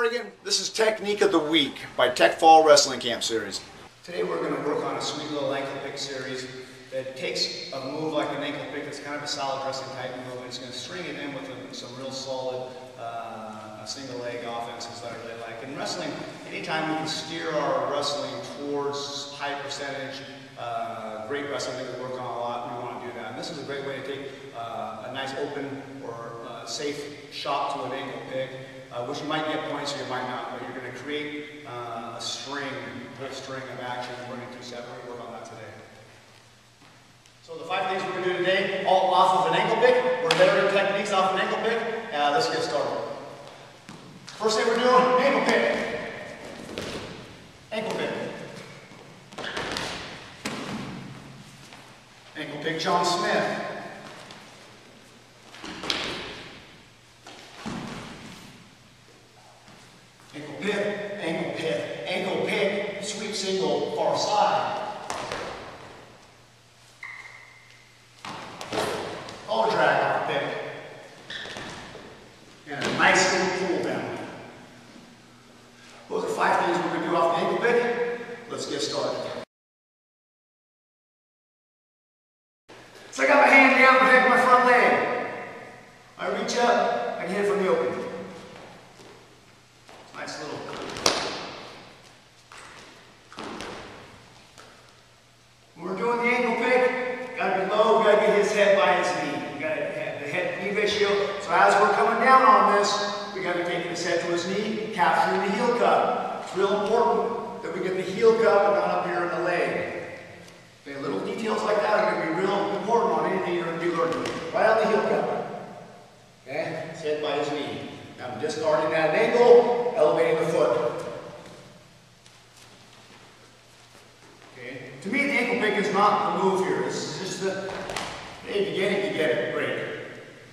Oregon. This is Technique of the Week by Tech Fall Wrestling Camp Series. Today we're going to work on a sweet little ankle pick series that takes a move like an ankle pick. It's kind of a solid wrestling type move, and it's going to string it in with some real solid single leg offenses that I really like. In wrestling, anytime we can steer our wrestling towards high percentage, great wrestling that we work on a lot, we want to do that. And this is a great way to take a nice open or safe shot to an ankle pick, which you might get points or you might not, but you're going to create a string of action running through set. We're going to work on that today. So the 5 things we're going to do today, all off of an ankle pick. We're layering techniques off an ankle pick. Let's get started. First thing we're doing, ankle pick. Ankle pick. Ankle pick John Smith. Ankle pick, ankle pick, ankle pick, sweep single, far side. All drag off the pick. And a nice little pull down. Those are 5 things we're going to do off the ankle pick. Let's get started. So I got my hand down, protect my front leg. I reach up, I can hit it from the open. Nice little. When we're doing the ankle pick, gotta be low, gotta get his head by his knee. You gotta have the head-knee ratio. So as we're coming down on this, we gotta be taking his head to his knee, capturing the heel cup. It's real important that we get the heel cup and not up here in the leg. Okay, little details like that are gonna be real important on anything you're gonna be learning. Right on the heel cup. Okay, his head by his knee. Now I'm discarding at an angle, elevating the foot. Okay. To me, the ankle pick is not the move here. This is just the, hey, you get it, great.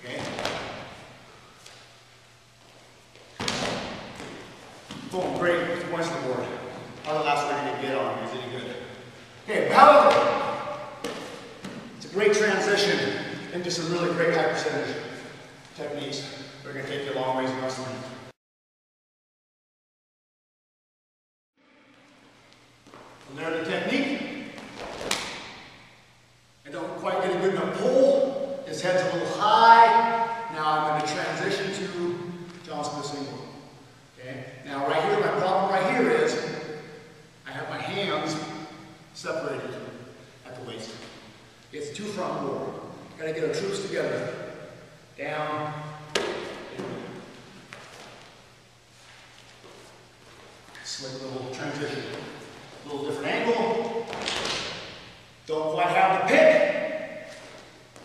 Okay. Boom, great, 2 points on the board. How the last one you get on is any good. Okay, however, it's a great transition into some really great high percentage techniques. They're going to take you a long ways in wrestling. Learn the technique. I don't quite get a good enough pull. His head's a little high. Now I'm going to transition to John Smith single. Okay. Now right here, my problem right here is I have my hands separated at the waist. It's 2 front board. Got to get our troops together. Down. Slick little transition. A little different angle. Don't quite have the pick.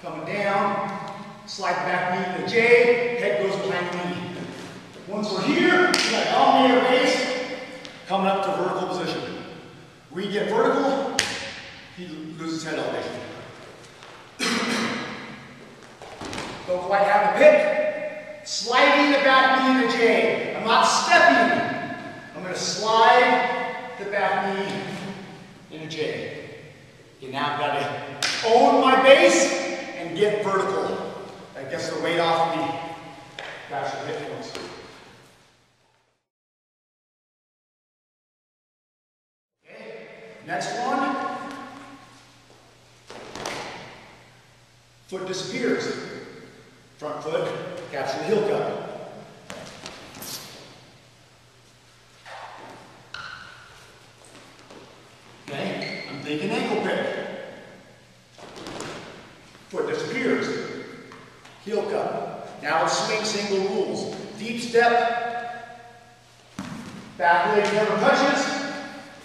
Coming down. Slide the back knee to the J. Head goes behind the knee. Once we're here, we got dominator base. Coming up to vertical position. We get vertical. He loses head elevation. Don't quite have the pick. Sliding the back knee to the J. I'm not stepping. I'm going to slide the back knee into J. Okay, now I've got to own my base and get vertical. That gets the weight off of me. That's the hip points. Okay, next one. Foot disappears. Front foot, capture the heel cup. Okay, I'm thinking ankle pick. Foot disappears. Heel cup. Now it's swing single rules. Deep step. Back leg never touches.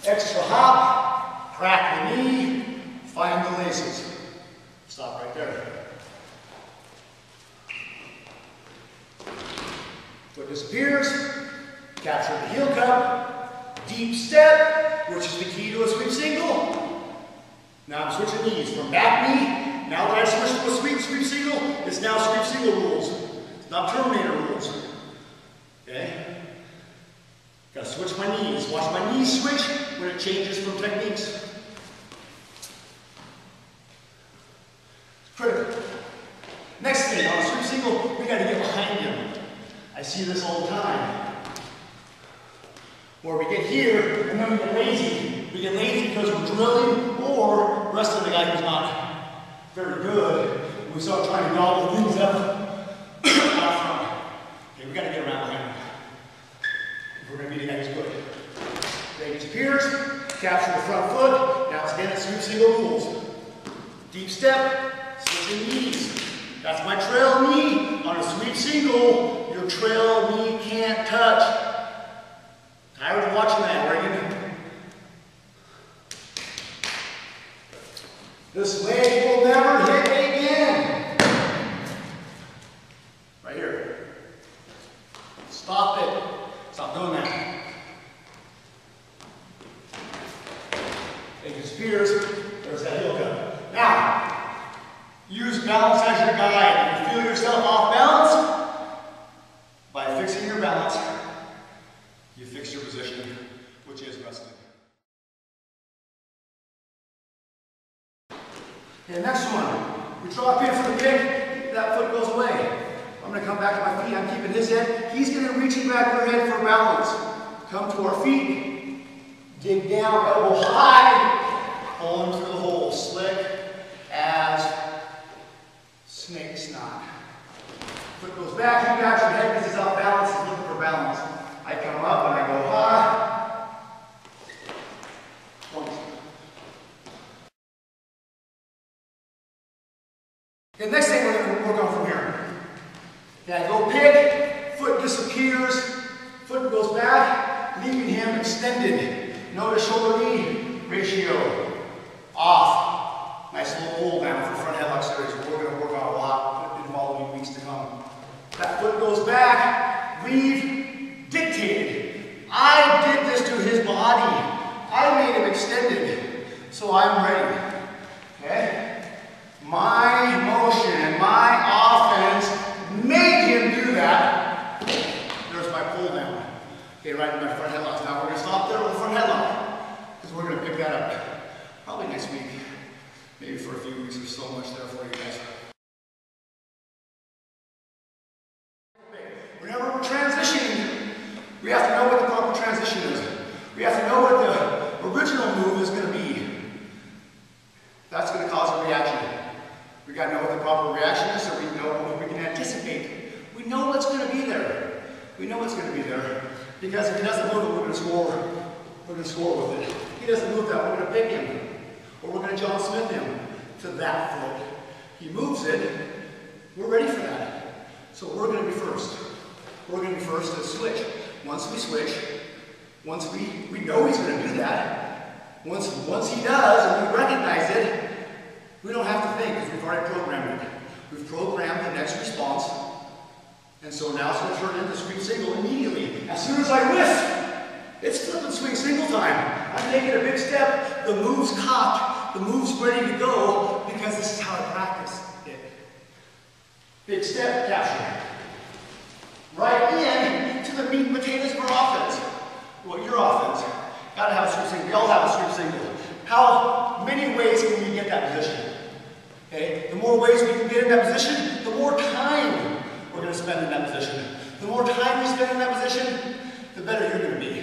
Extra hop. Crack the knee. Find the laces. Stop right there. Foot disappears. Capture the heel cup. Deep step, which is the key to a sweep single. Now I'm switching knees from back knee. Now that I've switched to a sweep single, it's now sweep single rules. It's not Terminator rules. Okay? Gotta switch my knees. Watch my knees switch when it changes from techniques. Critical. Next thing, on a sweep single, we gotta get behind him. I see this all the time. Or we get here and then we get lazy. We get lazy because we're drilling or wrestling the guy who's not very good. We start trying to gobble things up out front. Okay, we got to get around behind him. If we're going to be the guy who's good. Leg disappears, capture the front foot. Now stand at sweep single rules. Deep step, switching knees. That's my trail knee. On a sweep single, your trail knee can't touch. Tired of watching that, Reagan? This leg will never hit again. Right here. Stop it. Stop doing that. Leg disappears. There's that heel cut. Now, use balance as your guide. If you feel yourself off balance, by fixing your balance, you fix your position, which is wrestling. Okay, next one. We drop in for the kick, that foot goes away. I'm going to come back to my feet, I'm keeping his head. He's going to reach back your head for balance. Come to our feet, dig down, elbow high, pulling through the hole, slick as snake snot. Foot goes back, you got your head because it's off balance, he's looking for balance. I come up and I go high. Point. Okay, next thing we're going to work on from here. Okay, I go pick, foot disappears, foot goes back, leaving him extended. Notice shoulder knee ratio. Off. Nice little pull down for front headlock series. We're going to work on a lot in the following weeks to come. That foot goes back, we've dictated. I did this to his body. I made him extended, so I'm ready. Okay? My motion, my offense made him do that. There's my pull down. Okay, right in my front headlocks. Now we're going to stop there with the front headlock because we're going to pick that up probably next week, maybe for a few weeks. There's so much there for you guys. Whenever we're transitioning, we have to know what the proper transition is. We have to know what the original move is going to be. That's going to cause a reaction. We got to know what the proper reaction is so we know what we can anticipate. We know what's going to be there. We know what's going to be there. Because if he doesn't move it, we're going to score. We're going to score with it. If he doesn't move that, we're going to pick him. Or we're going to John Smith him to that foot. He moves it, we're ready for that. So we're going to be first. We're going to be first to switch. Once we switch, once we know he's going to do that, once he does and we recognize it, we don't have to think because we've already programmed it. We've programmed the next response, and so now it's going to turn into sweep single immediately. As soon as I whiff, it's flip and swing single time. I'm taking a big step, the move's cocked, the move's ready to go because this is how I practice it. Big step, capture. Right in to the meat and potatoes of our offense. Well, your offense. Gotta have a sweep single. We all have a sweep single. How many ways can we get that position? Okay? The more ways we can get in that position, the more time we're going to spend in that position. The more time we spend in that position, the better you're going to be.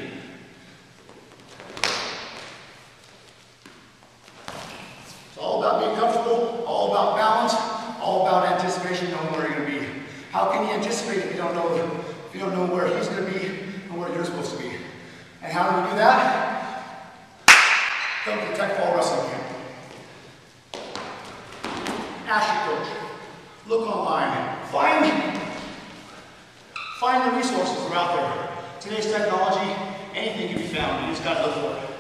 It's all about being comfortable, all about balance, all about anticipation, knowing where you're going to be. How can you anticipate if you don't know where he's going to be and where you're supposed to be? And how do we do that? Come to Tech Fall Wrestling Camp. Ask your coach. Look online. Find the resources that are out there. Today's technology, anything can be found. You just got to look for it.